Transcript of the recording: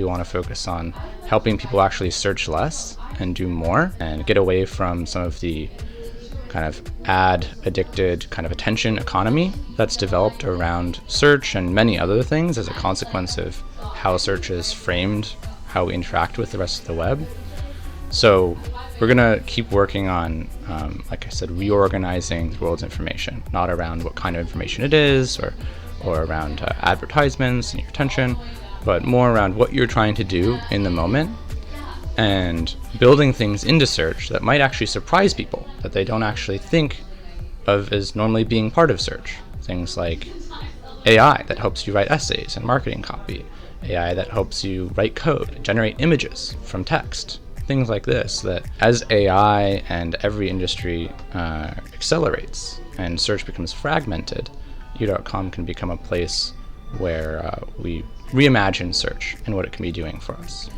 we want to focus on helping people actually search less and do more and get away from some of the kind of ad addicted kind of attention economy that's developed around search and many other things as a consequence of how search is framed, how we interact with the rest of the web. So we're going to keep working on, like I said, reorganizing the world's information, not around what kind of information it is or around advertisements and your attention, but more around what you're trying to do in the moment and building things into search that might actually surprise people, that they don't actually think of as normally being part of search. Things like AI that helps you write essays and marketing copy, AI that helps you write code, generate images from text, things like this, that as AI and every industry accelerates and search becomes fragmented, u.com can become a place where we reimagine search and what it can be doing for us.